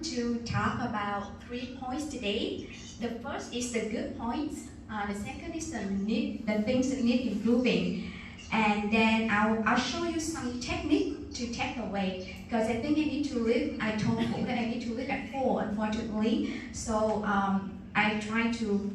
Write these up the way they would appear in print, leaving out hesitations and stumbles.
want to talk about 3 points today. The first is the good points. The second is the things that need improving. And then I'll show you some technique to take away, because I think I told you that I need to leave at 4, unfortunately. So I try to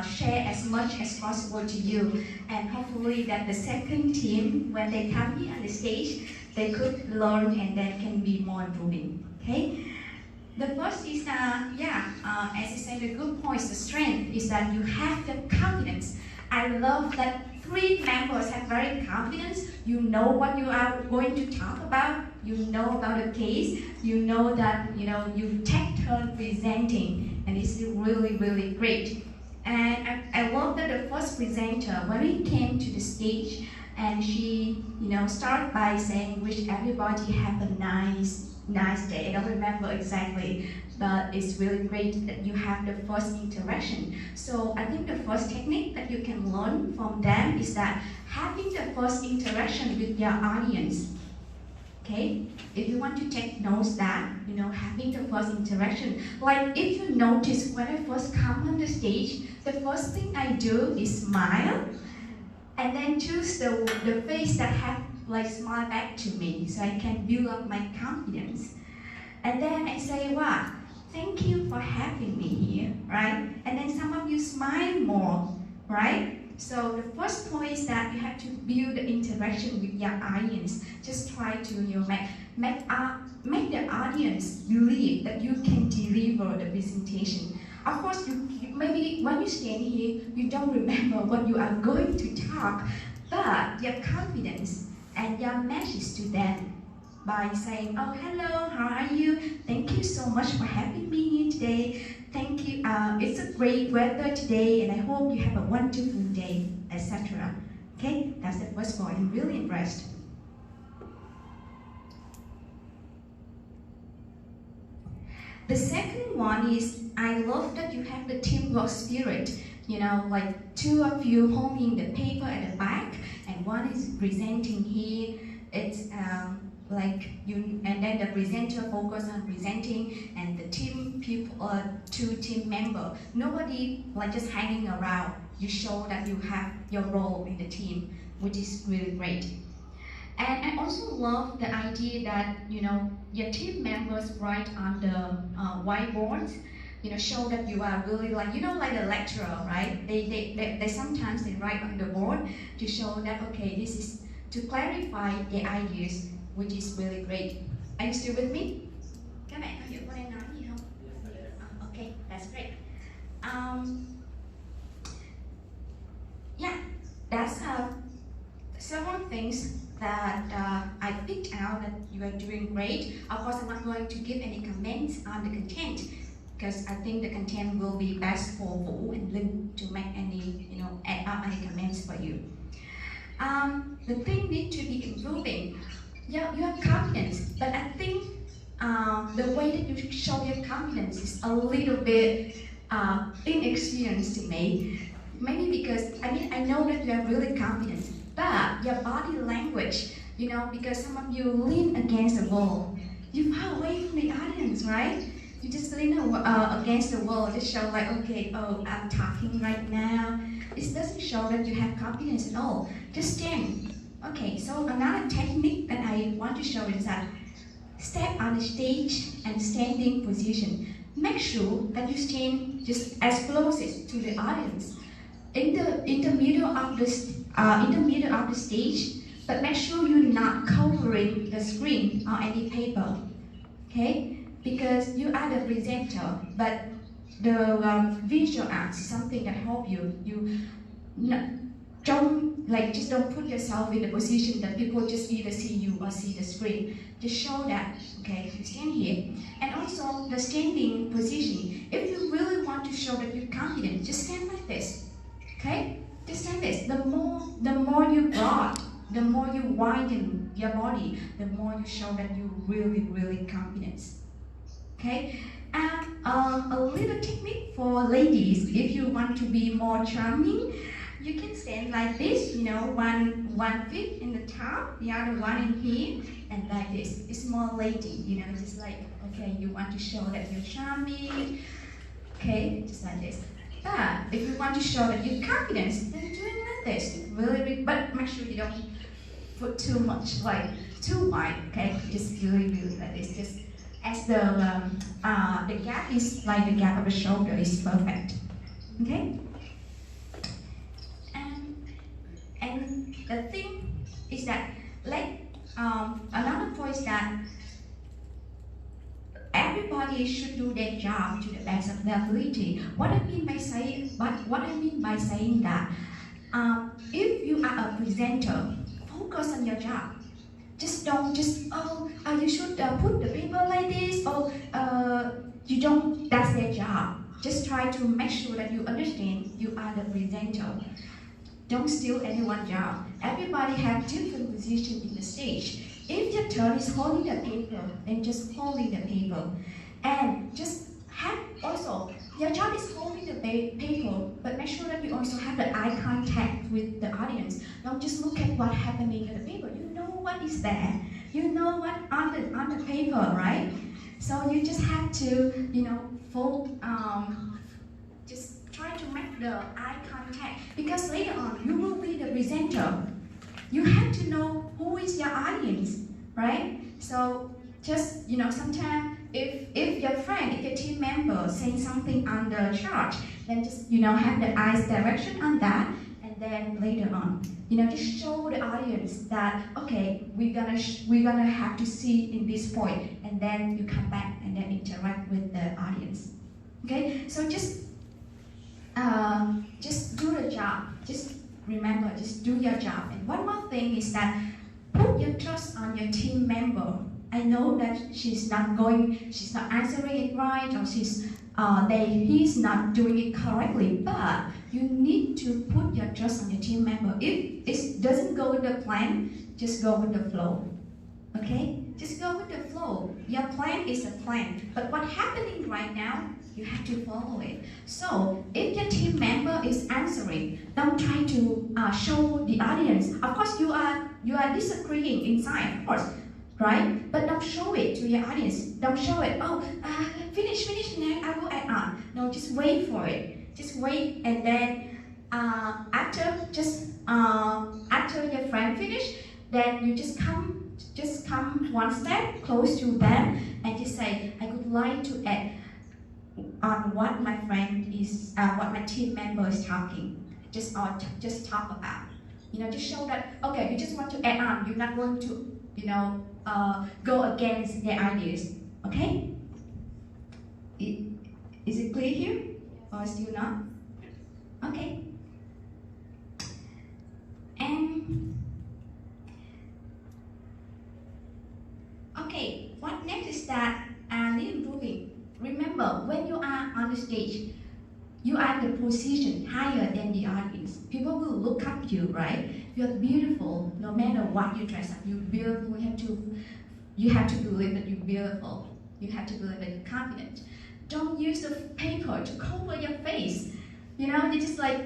share as much as possible to you, and hopefully that the second team, when they come here on the stage, they could learn and then can be more improving. Okay. The first is as I said, the good points, the strength is that you have the confidence. I love that 3 members have very confidence. You know what you are going to talk about. You know about the case. You know that you take turn presenting, and it's really, really great. And I love that the first presenter, when we came to the stage, and she started by saying, "Wish everybody have a nice day." I don't remember exactly, but it's really great that you have the first interaction. So I think the first technique that you can learn from them is that having the first interaction with your audience. Okay, if you want to take notes that, having the first interaction. Like if you notice when I first come on the stage, the first thing I do is smile, and then choose the face that have smile back to me, so I can build up my confidence. And then I say, "Wow, thank you for having me here," right? And then some of you smile more, right? So the first point is that you have to build the interaction with your audience. Just try to make the audience believe that you can deliver the presentation. Of course, maybe when you stand here, you don't remember what you are going to talk, but your confidence and your message to them by saying, "Oh, hello, how are you? Thank you so much for having me here today. Thank you. It's a great weather today, and I hope you have a wonderful day," etc. Okay, that's the first point. I'm really impressed. The second one is, I love that you have the teamwork spirit. Like 2 of you holding the paper at the back, and one is presenting here. It's and then the presenter focus on presenting, and the team people, 2 team member. Nobody just hanging around. You show that you have your role in the team, which is really great. And I also love the idea that your team members write on the whiteboards. Show that you are really like a lecturer, right? They sometimes write on the board to show that, okay, this is to clarify the ideas, which is really great. Are you still with me? Các bạn có hiểu con đang nói gì không? Okay, that's great. That's several things that I picked out that you are doing great. Of course, I'm not going to give any comments on the content, because I think the content will be best for Vũ and Linh to make any, add up any comments for you. The thing needs to be improving. Yeah, you have confidence, but I think the way that you show your confidence is a little bit inexperienced to me. Maybe because, I know that you are really confident, but your body language, because some of you lean against the wall. You are away from the audience, right? You just lean against the wall, just show like, okay, oh, I'm talking right now. It doesn't show that you have confidence at all. Just stand. Okay, so another technique that I want to show is that step on the stage and standing position. Make sure that you stand just as closest to the audience, in the middle of the stage, but make sure you're not covering the screen or any paper. Okay, because you are the presenter, but the visual arts is something that help you. Don't put yourself in the position that people just either see you or see the screen. Just show that, okay, you stand here. And also the standing position. If you really want to show that you're confident, just stand like this. Okay? Just stand this. The more you broad, the more you widen your body, the more you show that you're really, really confident. Okay? And a little technique for ladies, if you want to be more charming, you can stand like this, you know, one feet in the top, the other one in here, and like this. It's more lady, you know, just like, okay, you want to show that you're charming, okay, just like this. But if you want to show that you're confident, then do it like this. Really, but make sure you don't put too much, like too wide, okay? Just really like this. Just as the gap is like the gap of the shoulder is perfect, okay? And the thing is that, like, another point is that everybody should do their job to the best of their ability. What I mean by saying that, if you are a presenter, focus on your job. Just don't you should put the paper like this, or you don't. That's their job. Just try to make sure that you understand you are the presenter. Don't steal anyone's job. Everybody have different positions in the stage. If your turn is holding the paper, then just holding the paper. And just have also, your job is holding the paper, but make sure that you also have the eye contact with the audience. Don't just look at what's happening in the paper. You know what is there. You know what on the paper, right? So you just have to, you know, just try to make the eye contact, because later on you will be the presenter. You have to know who is your audience, right? So just, you know, sometimes if your friend, if your team member saying something on the chart, then just, you know, have the eyes direction on that, and then later on, you know, just show the audience that, okay, we're gonna have to see in this point, and then you come back and then interact with the audience. Okay, so just do the job. Just remember, just do your job. And one more thing is that put your trust on your team member. I know that she's not answering it right, or he's not doing it correctly, but you need to put your trust on your team member. If it doesn't go with the plan, just go with the flow. Okay? Just go with the flow. Your plan is a plan, but what's happening right now, you have to follow it. So if your team member is answering, don't try to show the audience. Of course, you are disagreeing inside, of course, right? But don't show it to your audience. Don't show it. Oh, finish, now I will add on. No, just wait for it. Just wait, and then after your friend finish, then you just come one step close to them and just say, I would like to add on what my friend is, what my team member is talking. Just talk about. You know, just show that, okay, you just want to add on. You're not going to, you know, go against their ideas. Okay? Is it clear here, or still not? Okay. And okay, what next is that need improving. Remember, when you are on the stage, you are in the position higher than the audience. People will look up to you, right? You're beautiful, no matter what you dress up. You're beautiful. You have to believe that you're beautiful. You have to believe that you're confident. Don't use the paper to cover your face. You know, you just like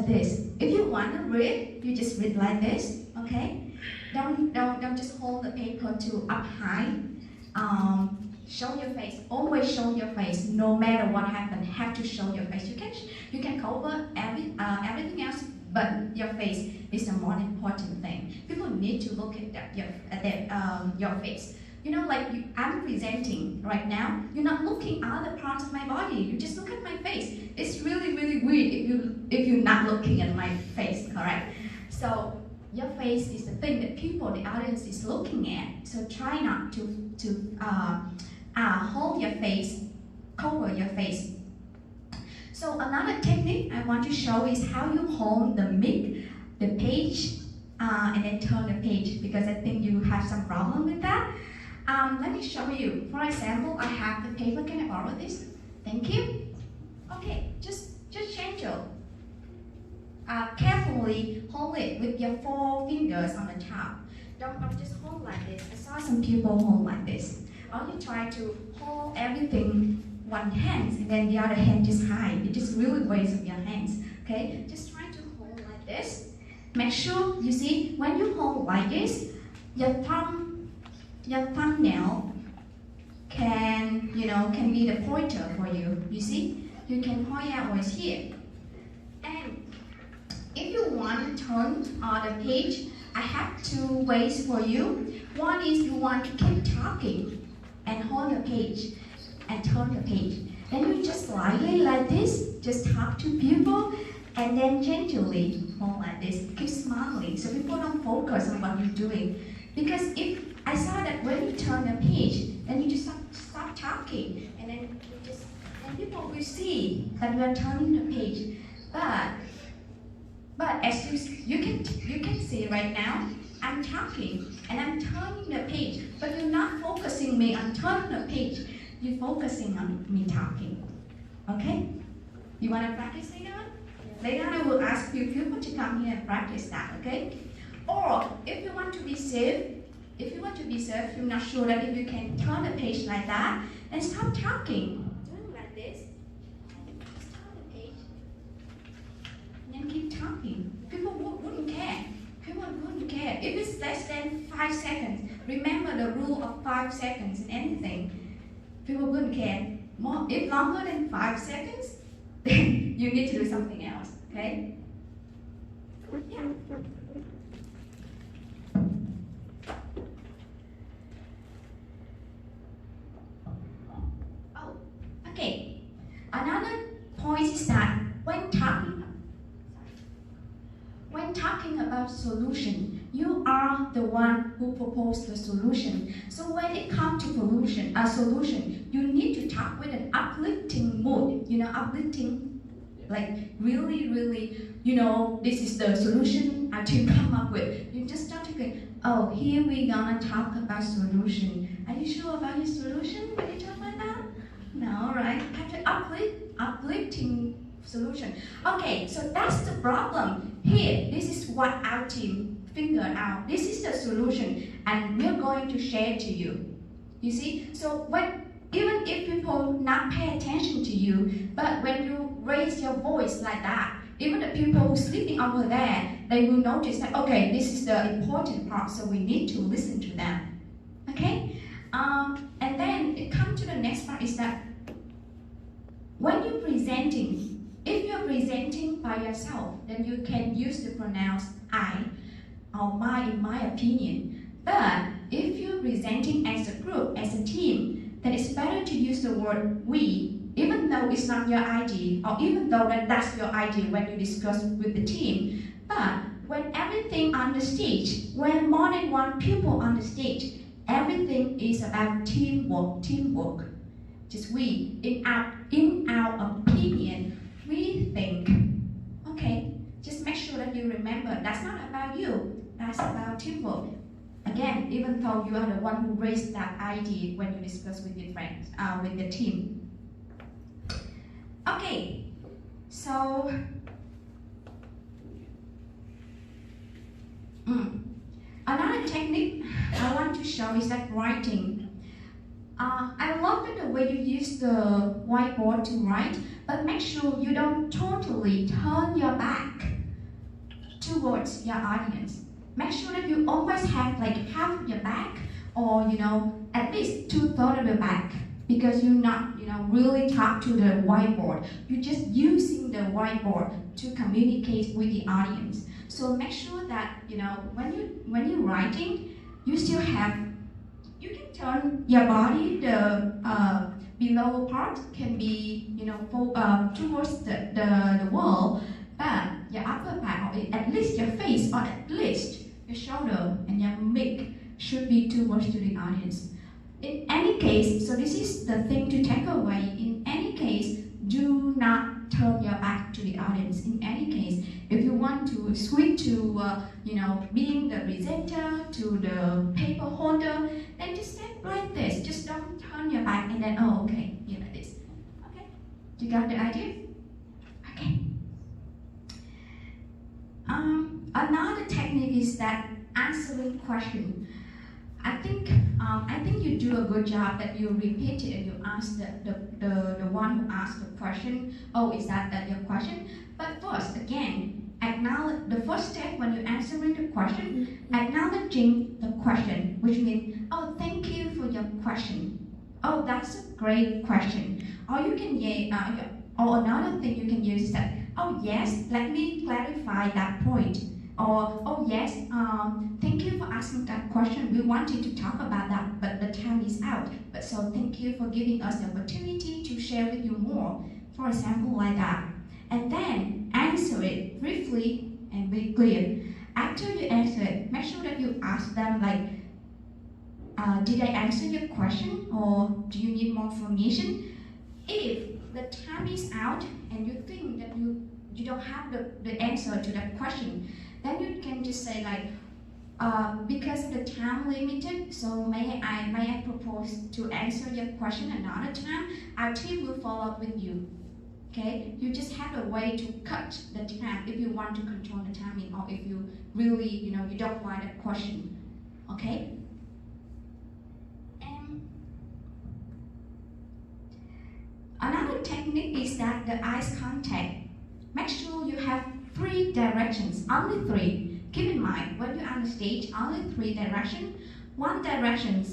this. If you want to read, you just read like this. Okay? Don't just hold the paper too up high. Show your face. Always show your face. No matter what happens, have to show your face. You can cover everything else, but your face is the more important thing. People need to look at your face. You know, like I'm presenting right now. You're not looking at other parts of my body. You just look at my face. It's really, really weird if you're not looking at my face. Correct? So your face is the thing that the audience is looking at. So try not to hold your face, cover your face. So another technique I want to show is how you hold the mic, the page, and then turn the page, because I think you have some problem with that. Let me show you. For example, I have the paper. Can I borrow this? Thank you. Okay, just change it. Carefully hold it with your 4 fingers on the top. Don't just hold like this. I saw some people hold like this. Or you try to hold everything one hand and then the other hand just hide. It just really wastes your hands. Okay? Just try to hold like this. Make sure, you see, when you hold like this, your thumbnail can, can be the pointer for you. You see, you can point out what's here. And if you want to turn the page, I have two ways for you. One is you want to keep talking and hold the page and turn the page. Then you just slightly like this, just talk to people, and then gently hold like this. Keep smiling so people don't focus on what you're doing. Because if I saw that when you turn the page, then you just stop talking, and then people will see that you are turning the page. But as you can see right now, I'm talking and I'm turning the page, but you're not focusing me on turning the page. You're focusing on me talking. Okay? You want to practice later on? Later on, I will ask you people to come here and practice that. Okay? Or if you want to be safe, you're not sure that if you can turn the page like that, then stop talking. Doing like this. Just turn the page. And then keep talking. People wouldn't care. People wouldn't care. If it's less than 5 seconds, remember the rule of 5 seconds in anything. People wouldn't care. If longer than 5 seconds, then you need to do something else. Okay? Yeah. Okay, another point is that when talking about solution, you are the one who proposed the solution. So when it comes to solution, you need to talk with an uplifting mood. Uplifting, like really, this is the solution I to come up with. You just start talking. Oh, here we gonna talk about solution. Are you sure about your solution when you talk like that? No, right? Have to uplifting solution. Okay, so that's the problem. Here, this is what our team figured out. This is the solution, and we're going to share it to you. You see? So even if people not pay attention to you, but when you raise your voice like that, even the people who sleeping over there, they will notice that, okay, this is the important part, so we need to listen to them. Okay? And then it comes to the next part is that when you're presenting, if you're presenting by yourself, then you can use the pronouns I or my in my opinion. But if you're presenting as a group, as a team, then it's better to use the word we, even though it's not your idea, or even though that's your idea when you discuss with the team. But when everything on the stage, when more than one people on the stage, everything is about teamwork. Just we, in our opinion, we think. Okay, just make sure that you remember that's not about you, that's about teamwork. Again, even though you are the one who raised that idea when you discuss with your friends, with the team. Okay, so another technique I want to show is that writing. I love the way you use the whiteboard to write, but make sure you don't totally turn your back towards your audience. Make sure that you always have like half of your back, or at least 2/3 of your back, because you're not really talk to the whiteboard. You're just using the whiteboard to communicate with the audience. So make sure that when you're writing, you still have. You can turn your body, the below part can be towards the wall, but your upper part, or at least your face, or at least your shoulder and your mic should be towards to the audience. In any case, so this is the thing to take away. In any case, do not turn your back to the audience. In any case, if you want to switch to being the presenter, to the paper holder, then just step like this. Just don't turn your back and then okay, like this. Okay, you got the idea? Okay. Another technique is that answering question. I think you do a good job that you repeat it and you ask the one who asked the question, oh, is that your question? But first, again, acknowledge the first step when you're answering the question, acknowledging the question, which means, oh, thank you for your question. Oh, that's a great question. Or you can or another thing you can use is that, oh yes, let me clarify that point. Or, oh yes, thank you for asking that question. We wanted to talk about that, but the time is out. But so thank you for giving us the opportunity to share with you more. For example, like that. And then answer it briefly and be clear. After you answer it, make sure that you ask them like, did I answer your question, or do you need more information? If the time is out and you think that you don't have the answer to that question, then you can just say like, because the time limited, so may I propose to answer your question another time? Our team will follow up with you. Okay, you just have a way to cut the time if you want to control the timing, or if you really, you don't like that question. Okay. Another technique is that the eye contact. Make sure you have 3 directions, only 3. Keep in mind, when you're on the stage, only 3 directions. One direction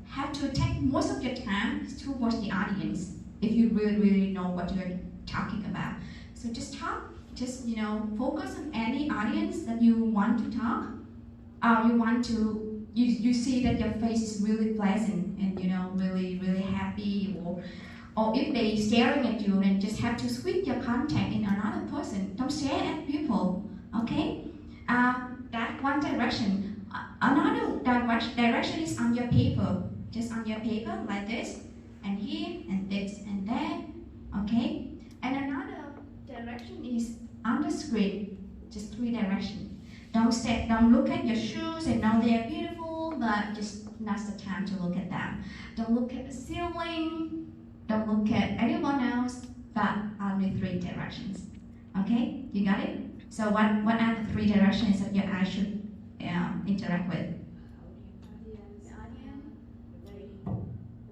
have to take most of your time towards the audience, if you really know what you're talking about. So just talk, just focus on any audience that you want to talk. You see that your face is really pleasant and really happy, or if they staring at you, then just have to switch your contact in another person. Don't stare at people, okay? That one direction. Another direction is on your paper. Just on your paper, like this, and here, and this, and there, okay? And another direction is on the screen. Just 3 directions. Don't look at your shoes and know they are beautiful, but just now's the time to look at them. Don't look at the ceiling. Don't look at anyone else, but only 3 directions. Okay, you got it? So what are the 3 directions that your eye should interact with? The audience, the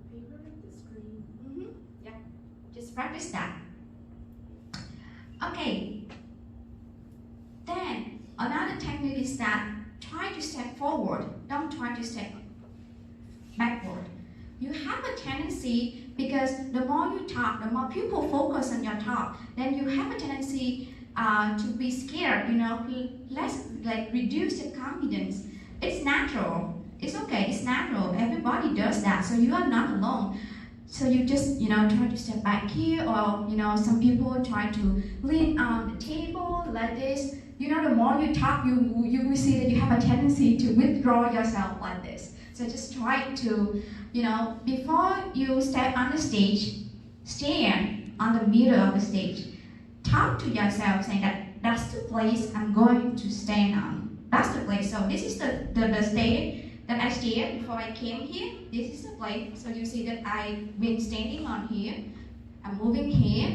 paper, the screen. Yeah, just practice that. Okay. Then another technique is that try to step forward. Don't try to step backward. You have a tendency, because the more you talk, the more people focus on your talk, then you have a tendency to be scared, less, like reduce your confidence. It's natural. It's okay, it's natural. Everybody does that, so you are not alone. So you just, try to step back here, or, some people try to lean on the table like this. The more you talk, you will see that you have a tendency to withdraw yourself like this. So just try to, before you step on the stage, stand on the middle of the stage. Talk to yourself saying that's the place I'm going to stand on. That's the place. So this is the stage that I stayed before I came here. This is the place. So you see that I've been standing on here. I'm moving here.